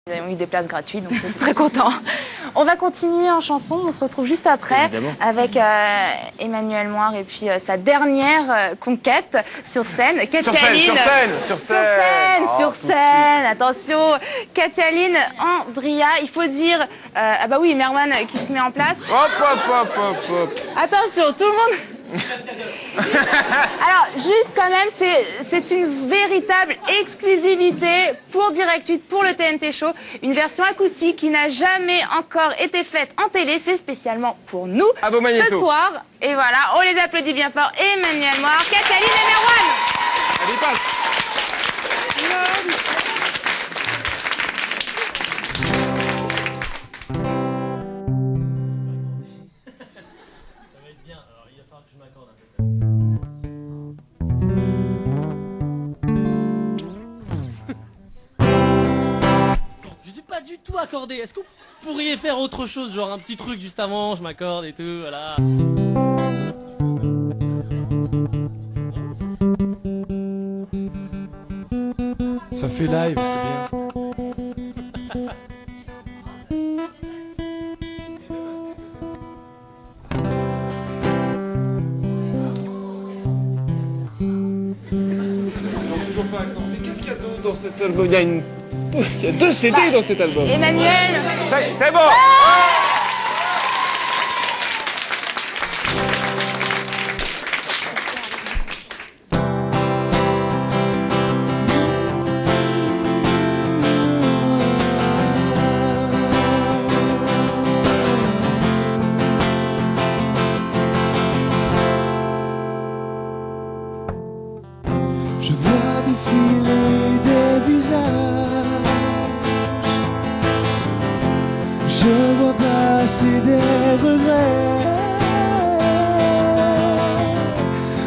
Ils ont eu des places gratuites, donc je suis très content. On va continuer en chanson, on se retrouve juste après. Évidemment. Avec Emmanuel Moir et puis sa dernière conquête sur scène. Sur scène, attention. Katia-Line Andria, il faut dire... ah bah oui, Merwan qui se met en place. Hop. Attention, tout le monde... Alors, juste quand même, c'est une véritable exclusivité pour Direct 8, pour le TNT Show. Une version acoustique qui n'a jamais encore été faite en télé. C'est spécialement pour nous ce soir. Et voilà, on les applaudit bien fort. Emmanuel Moir, Katia-Line et Merwan. Allez, passe. Pas du tout accordé. Est-ce que vous pourriez faire autre chose, genre un petit truc juste avant, je m'accorde et tout, voilà. Ça fait live, c'est bien. Toujours pas accordé. Qu'est-ce qu'il y a d'autre dans cet album? Il y a 2 CD dans cet album. Emmanuel. C'est bon. Je vois défiler des visages, je vois passer des regrets,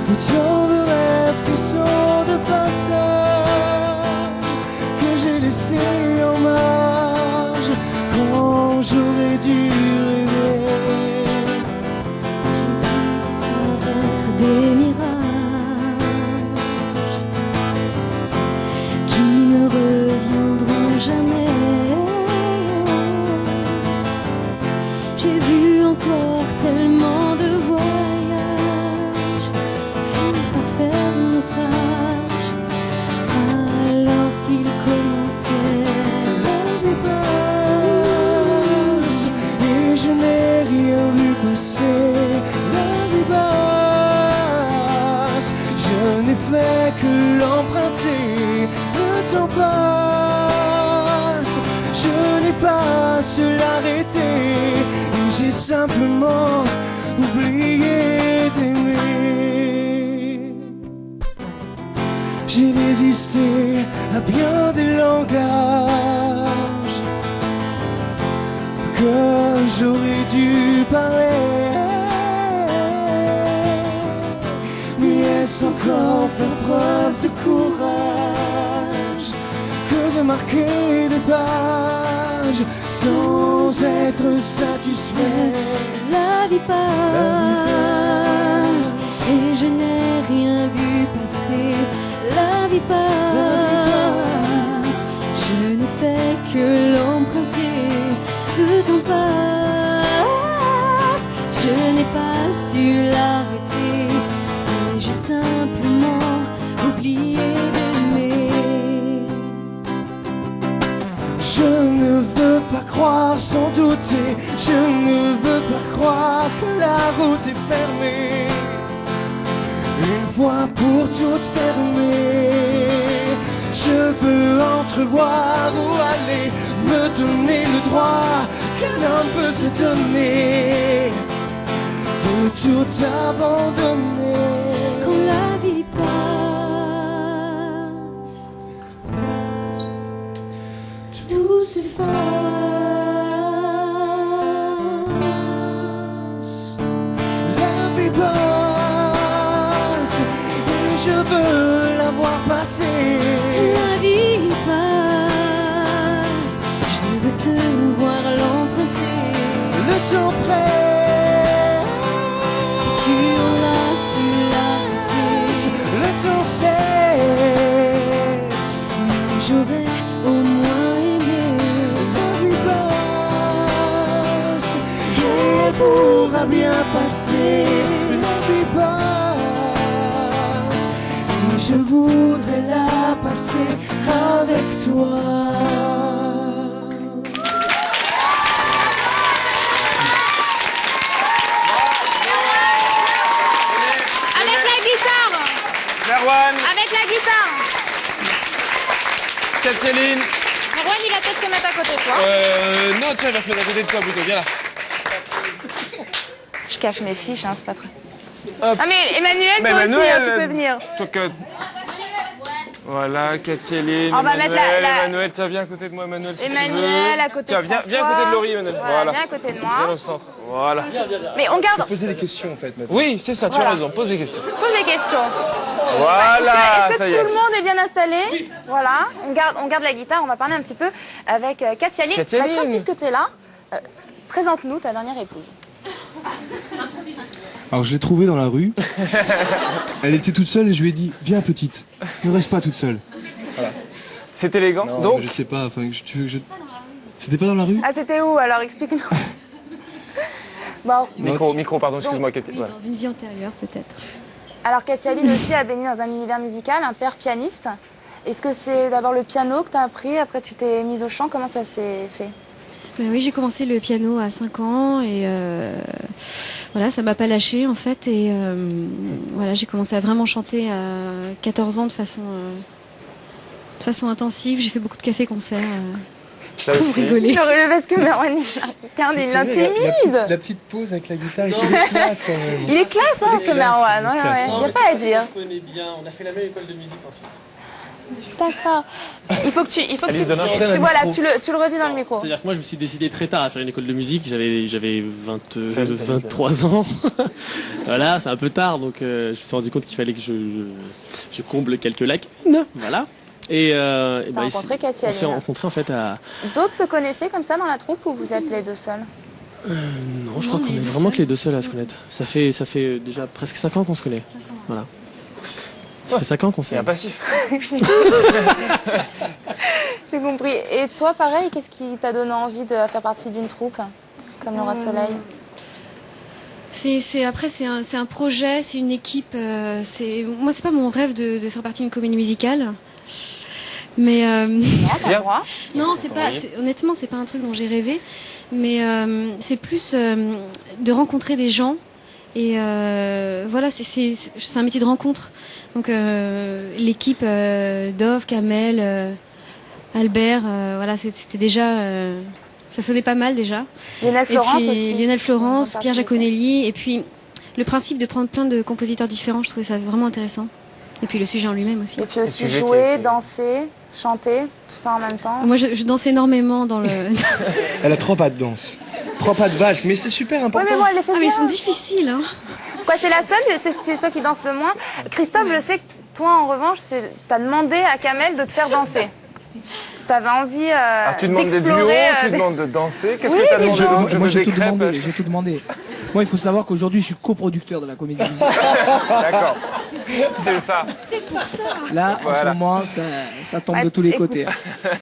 autant de rêves qui sont de passage, que j'ai laissés en marge quand j'aurais dû rêver. J'ai vu disparaître des mirages qui ne reviendront jamais. J'ai vu encore tellement de voyages finir par faire naufrage alors qu'ils commençaient. La vie passe et je n'ai rien vu passer. La vie passe, je n'ai fait que l'emprunter. Le temps passe, je n'ai pas su l'arrêter. Et j'ai simplement oublié d'aimer. J'ai résisté à bien des langages que j'aurais dû parler. Mais est-ce encore faire preuve de courage que de marquer des pages sans être satisfait? La vie passe et je n'ai rien vu passer. La vie passe, je n'ai fait que l'emprunter. Le temps passe, je n'ai pas su l'arrêter. Et j'ai simplement oublié d'aimer. Je ne veux pas croire sans douter, je ne veux pas croire que la route est fermée. Une fois pour toutes fermée, je veux entrevoir où aller, me donner le droit qu'un homme peut se donner, de tout abandonner. Quand la vie passe, tout s'efface. La vie passe et je veux la voir passer. La vie passe, je veux te voir l'emprunter. Le temps presse, Tu en as su l'arrêter. le temps cesse. J'aurais au moins aimé sera bien passé. La vie passe et je voudrais la passer avec toi. Avec la guitare. Merwan, Avec la guitare. Kathieline. Merwan, il va peut-être se mettre à côté de toi. Non, tiens, il va se mettre à côté de toi plutôt. Viens là. Je cache mes fiches, hein, c'est pas très... Hop. Ah mais Emmanuel, Mais toi Emmanuel, aussi, hein, tu peux venir. Toi que... Voilà, Kathieline, On va mettre la- Emmanuel, tiens, viens à côté de moi, Emmanuel, si tu veux. Emmanuel, à côté Tiens, de viens à François. côté de Laurie, Emmanuel. Voilà, viens à côté de moi. Viens au centre. Voilà. Mais on garde... Poser des questions en fait maintenant. Oui, c'est ça, tu as Voilà. raison. Pose des questions. Pose des questions. Voilà, Est-ce que ça y tout est. le monde est bien installé? Voilà, on garde la guitare, on va parler un petit peu avec Kathieline. Kathieline. Bah, tiens, puisque tu es là, présente-nous ta dernière épouse. Alors je l'ai trouvée dans la rue. Elle était toute seule et je lui ai dit viens petite, ne reste pas toute seule. C'est élégant. Non, Donc, je sais pas. Enfin, c'était pas dans la rue. Ah, c'était où alors? Explique-nous. Bon, micro, pardon, excuse-moi, Kathieline. Oui, dans une vie antérieure, peut-être. alors Kathieline aussi a baigné dans un univers musical, un père pianiste. Est-ce que c'est d'abord le piano que tu as appris, après tu t'es mise au chant? Comment ça s'est fait? Ben oui, j'ai commencé le piano à 5 ans et voilà, ça m'a pas lâché en fait. Et voilà, j'ai commencé à vraiment chanter à 14 ans de façon intensive. J'ai fait beaucoup de cafés-concerts Là pour aussi. rigoler. Parce que Merwan, il l'intimide. La petite pause avec la guitare, il est classe quand même. Il est classe, hein, ce Merwan. Ouais, ouais. Il n'y a pas à dire. On se connaît bien, on a fait la même école de musique ensuite. D'accord. Il faut que tu Alice, donne un tu vois là, tu le redis dans le micro. C'est-à-dire que moi je me suis décidé très tard à faire une école de musique, j'avais 23 ans. Voilà, c'est un peu tard, donc je me suis rendu compte qu'il fallait que je comble quelques lacunes. Voilà. Et T'as rencontré Kathieline. on s'est rencontrés en fait à... D'autres se connaissaient comme ça dans la troupe ou vous êtes les deux seuls? Non, je crois qu'on est vraiment que les deux seuls à se connaître. Ça fait déjà presque 5 ans qu'on se connaît. Voilà. Ça fait 5 ans qu'on C'est s'est... un passif. J'ai compris. Et toi, pareil, qu'est-ce qui t'a donné envie de faire partie d'une troupe comme Laura Soleil? Après c'est un projet, c'est une équipe. Moi c'est pas mon rêve de faire partie d'une comédie musicale. Mais Non, t'as le droit. non, honnêtement, c'est pas un truc dont j'ai rêvé. Mais c'est plus de rencontrer des gens. Et voilà, c'est un métier de rencontre. Donc l'équipe Dove, Kamel, Albert, voilà, c'était déjà... ça sonnait pas mal déjà. Lionel Florence et puis, aussi. Lionel Florence, En Pierre partie. Jaconelli. Et puis le principe de prendre plein de compositeurs différents, je trouvais ça vraiment intéressant. Et puis le sujet en lui-même aussi. Et puis aussi sujet jouer, qui- danser, chanter, tout ça en même temps. Moi je danse énormément dans le... Elle a 3 pas de danse, 3 pas de valse, mais c'est super Oui, important. mais bon, elle les fait Ah mais ils bien. sont difficiles hein. Quoi, c'est la seule? C'est toi qui danses le moins? Christophe, je sais que toi, en revanche, t'as demandé à Kamel de te faire danser. T'avais envie Alors, tu demandes des duos, d'explorer, tu demandes de danser. Qu'est-ce oui, que tu as des demandé? duos. Moi, j'ai des tout crêpes. demandé, j'ai tout demandé. Moi, il faut savoir qu'aujourd'hui, je suis coproducteur de la comédie musicale. D'accord. C'est ça. C'est pour ça. Là, en Voilà. ce moment, ça tombe Ouais, de tous les écoute. côtés.